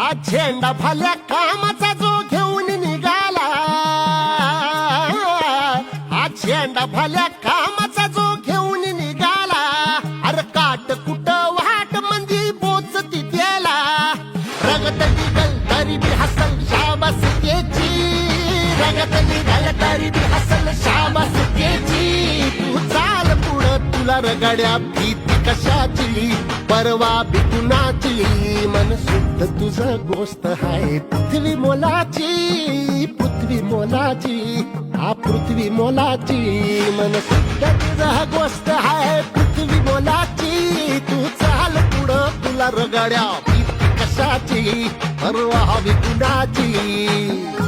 आज झेंडा भल्या कामाचा जो घेऊन निघाला, आज झेंडा भल्या कामाचा जो घेऊन निघाला, अरे काट कुट वाट मंदी बोचती त्याला, रगत निघल तरी बी हसल शाबास त्याची, रगत निघल तरी बी हसल शाबास त्याची. तू चाल पुढं तुला रगड्या भीती कशाची, परवा बी कुणाची, मन शुद्ध तुझं गोष्ट आहे पृथ्वी मोलाची, पृथ्वी मोलाची, हा पृथ्वी मोलाची, मन शुद्ध तुझं गोष्ट आहे पृथ्वी मोलाची. तू चाल पुढं तुला रगड्या भीती कशाची, परवा बी कुणाची.